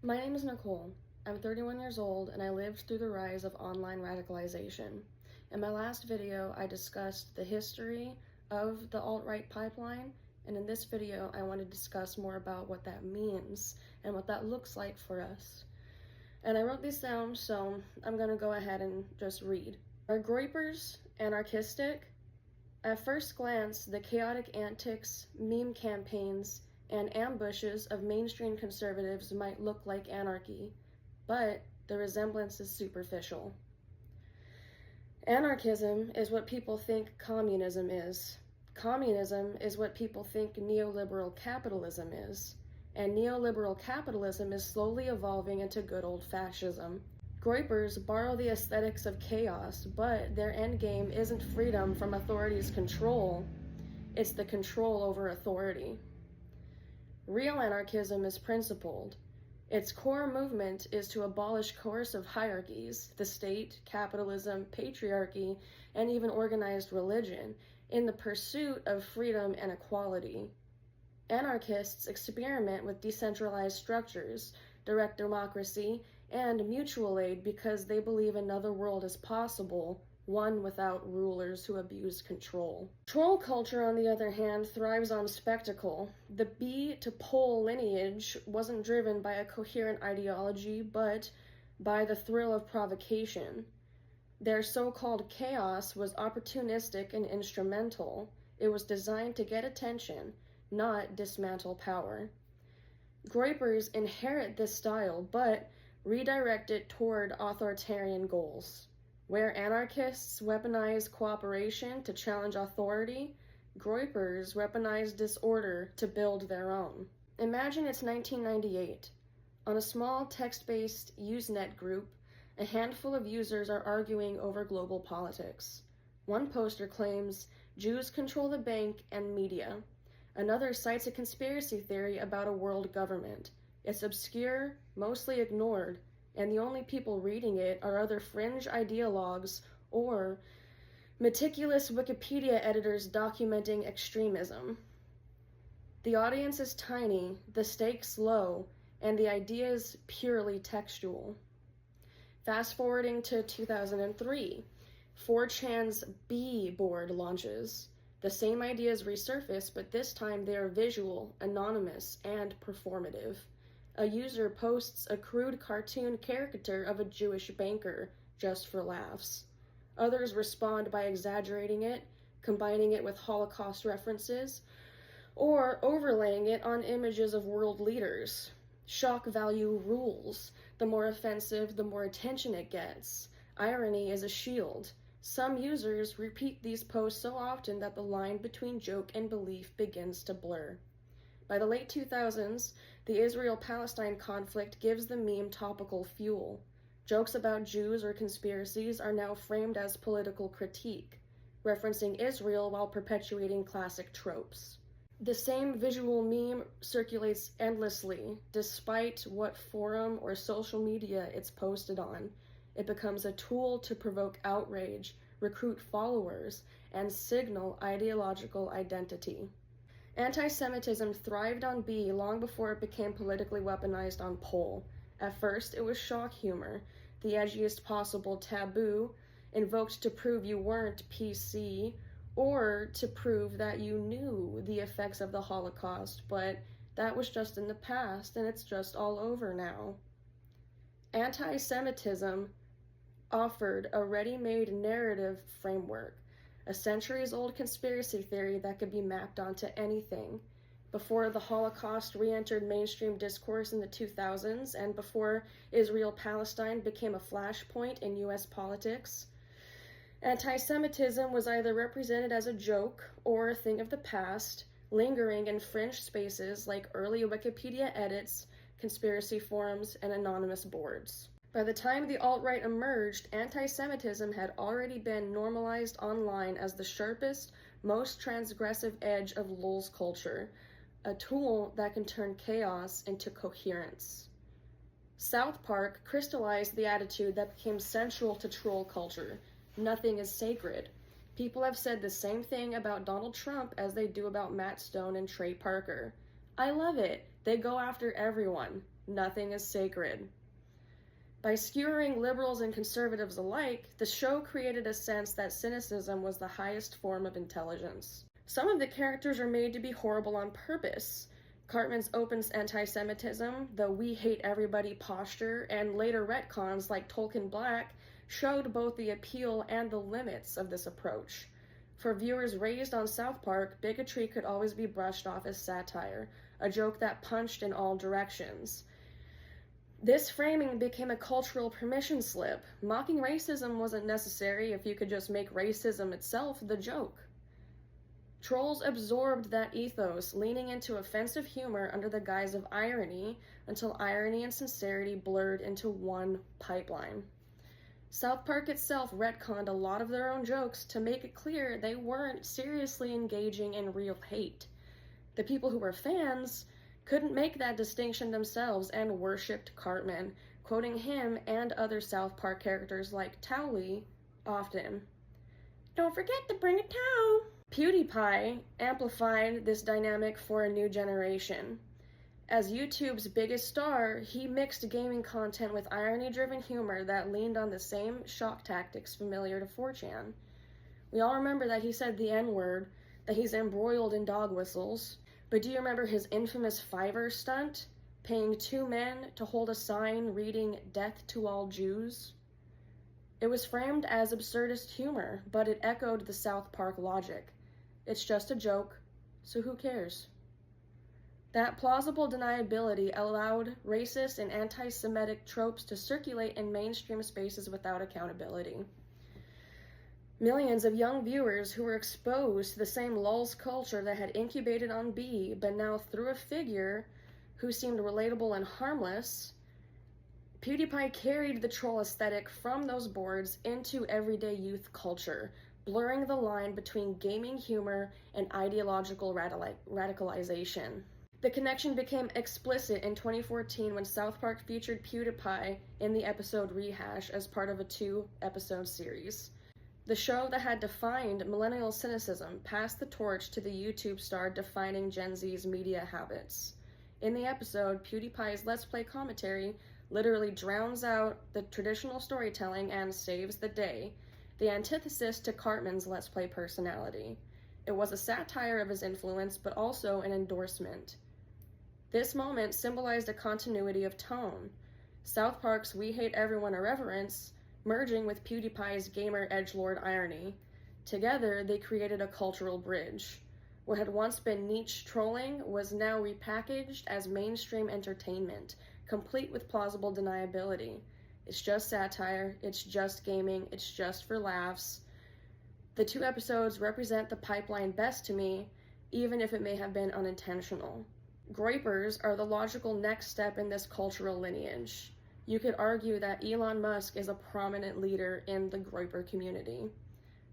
My name is Nicole. I'm 31 years old and I lived through the rise of online radicalization. In my last video, I discussed the history of the alt-right pipeline, and in this video, I want to discuss more about what that means and what that looks like for us. And I wrote these down, so I'm going to go ahead and just read. Are groypers anarchistic? At first glance, the chaotic antics, meme campaigns, and ambushes of mainstream conservatives might look like anarchy, but the resemblance is superficial. Anarchism is what people think communism is. Communism is what people think neoliberal capitalism is. And neoliberal capitalism is slowly evolving into good old fascism. Groypers borrow the aesthetics of chaos, but their endgame isn't freedom from authority's control, it's the control over authority. Real anarchism is principled. Its core movement is to abolish coercive hierarchies, the state, capitalism, patriarchy, and even organized religion, in the pursuit of freedom and equality. Anarchists experiment with decentralized structures, direct democracy, and mutual aid because they believe another world is possible, one without rulers who abuse control. Troll culture, on the other hand, thrives on spectacle. The bee to pole lineage wasn't driven by a coherent ideology, but by the thrill of provocation. Their so-called chaos was opportunistic and instrumental. It was designed to get attention, not dismantle power. Groypers inherit this style, but redirect it toward authoritarian goals. Where anarchists weaponize cooperation to challenge authority, groypers weaponize disorder to build their own. Imagine it's 1998. On a small text-based Usenet group, a handful of users are arguing over global politics. One poster claims Jews control the bank and media. Another cites a conspiracy theory about a world government. It's obscure, mostly ignored, and the only people reading it are other fringe ideologues or meticulous Wikipedia editors documenting extremism. The audience is tiny, the stakes low, and the ideas purely textual. Fast forwarding to 2003, 4chan's B board launches. The same ideas resurface, but this time they are visual, anonymous, and performative. A user posts a crude cartoon caricature of a Jewish banker, just for laughs. Others respond by exaggerating it, combining it with Holocaust references, or overlaying it on images of world leaders. Shock value rules. The more offensive, the more attention it gets. Irony is a shield. Some users repeat these posts so often that the line between joke and belief begins to blur. By the late 2000s, the Israel-Palestine conflict gives the meme topical fuel. Jokes about Jews or conspiracies are now framed as political critique, referencing Israel while perpetuating classic tropes. The same visual meme circulates endlessly, despite what forum or social media it's posted on. It becomes a tool to provoke outrage, recruit followers, and signal ideological identity. Anti-Semitism thrived on B long before it became politically weaponized on Pol. At first, it was shock humor, the edgiest possible taboo, invoked to prove you weren't PC, or to prove that you knew the effects of the Holocaust, but that was just in the past, and it's just all over now. Anti-Semitism offered a ready-made narrative framework, a centuries-old conspiracy theory that could be mapped onto anything. Before the Holocaust re-entered mainstream discourse in the 2000s, and before Israel-Palestine became a flashpoint in US politics, anti-Semitism was either represented as a joke or a thing of the past, lingering in fringe spaces like early Wikipedia edits, conspiracy forums, and anonymous boards. By the time the alt-right emerged, anti-Semitism had already been normalized online as the sharpest, most transgressive edge of lulz culture, a tool that can turn chaos into coherence. South Park crystallized the attitude that became central to troll culture. Nothing is sacred. People have said the same thing about Donald Trump as they do about Matt Stone and Trey Parker. I love it. They go after everyone. Nothing is sacred. By skewering liberals and conservatives alike, the show created a sense that cynicism was the highest form of intelligence. Some of the characters are made to be horrible on purpose. Cartman's open anti-Semitism, the "we hate everybody" posture, and later retcons like Tolkien Black showed both the appeal and the limits of this approach. For viewers raised on South Park, bigotry could always be brushed off as satire, a joke that punched in all directions. This framing became a cultural permission slip. Mocking racism wasn't necessary if you could just make racism itself the joke. Trolls absorbed that ethos, leaning into offensive humor under the guise of irony, until irony and sincerity blurred into one pipeline. South Park itself retconned a lot of their own jokes to make it clear they weren't seriously engaging in real hate. The people who were fans couldn't make that distinction themselves and worshipped Cartman, quoting him and other South Park characters like Towley often. "Don't forget to bring a towel." PewDiePie amplified this dynamic for a new generation. As YouTube's biggest star, he mixed gaming content with irony-driven humor that leaned on the same shock tactics familiar to 4chan. We all remember that he said the N-word, that he's embroiled in dog whistles. But do you remember his infamous Fiverr stunt, paying 2 men to hold a sign reading "Death to all Jews"? It was framed as absurdist humor, but it echoed the South Park logic. It's just a joke, so who cares? That plausible deniability allowed racist and anti-Semitic tropes to circulate in mainstream spaces without accountability. Millions of young viewers who were exposed to the same lulz culture that had incubated on B, but now through a figure who seemed relatable and harmless, PewDiePie carried the troll aesthetic from those boards into everyday youth culture, blurring the line between gaming humor and ideological radicalization. The connection became explicit in 2014 when South Park featured PewDiePie in the episode Rehash as part of a 2-episode series. The show that had defined millennial cynicism passed the torch to the YouTube star defining Gen Z's media habits. In the episode, PewDiePie's Let's Play commentary literally drowns out the traditional storytelling and saves the day, the antithesis to Cartman's Let's Play personality. It was a satire of his influence, but also an endorsement. This moment symbolized a continuity of tone. South Park's "we hate everyone" irreverence merging with PewDiePie's gamer edgelord irony. Together, they created a cultural bridge. What had once been niche trolling was now repackaged as mainstream entertainment, complete with plausible deniability. It's just satire, it's just gaming, it's just for laughs. The 2 episodes represent the pipeline best to me, even if it may have been unintentional. Groypers are the logical next step in this cultural lineage. You could argue that Elon Musk is a prominent leader in the Groyper community.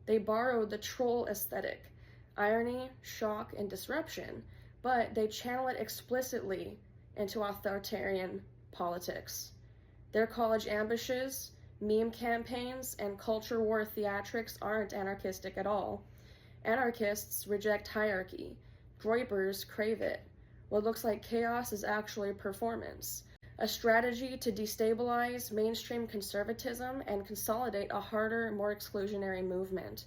They borrowed the troll aesthetic, irony, shock, and disruption, but they channel it explicitly into authoritarian politics. Their college ambushes, meme campaigns, and culture war theatrics aren't anarchistic at all. Anarchists reject hierarchy. Groypers crave it. What looks like chaos is actually performance. A strategy to destabilize mainstream conservatism and consolidate a harder, more exclusionary movement.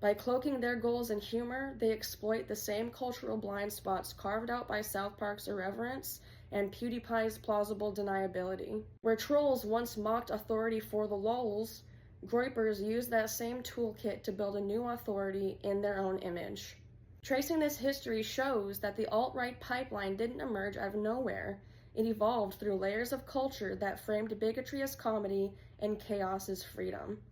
By cloaking their goals in humor, they exploit the same cultural blind spots carved out by South Park's irreverence and PewDiePie's plausible deniability. Where trolls once mocked authority for the lulz, Groypers use that same toolkit to build a new authority in their own image. Tracing this history shows that the alt-right pipeline didn't emerge out of nowhere. It evolved through layers of culture that framed bigotry as comedy and chaos as freedom.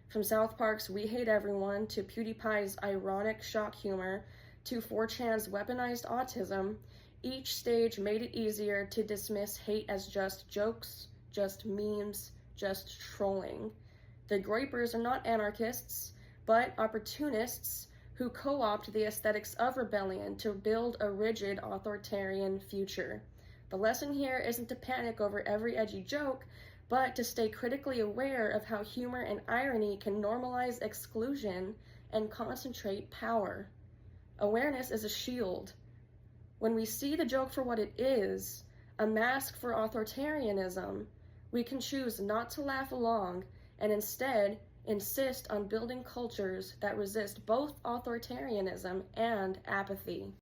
From South Park's "we hate everyone" to PewDiePie's ironic shock humor to 4chan's weaponized autism, each stage made it easier to dismiss hate as just jokes, just memes, just trolling. The Groypers are not anarchists, but opportunists who co-opt the aesthetics of rebellion to build a rigid authoritarian future. The lesson here isn't to panic over every edgy joke, but to stay critically aware of how humor and irony can normalize exclusion and concentrate power. Awareness is a shield. When we see the joke for what it is, a mask for authoritarianism, we can choose not to laugh along and instead insist on building cultures that resist both authoritarianism and apathy.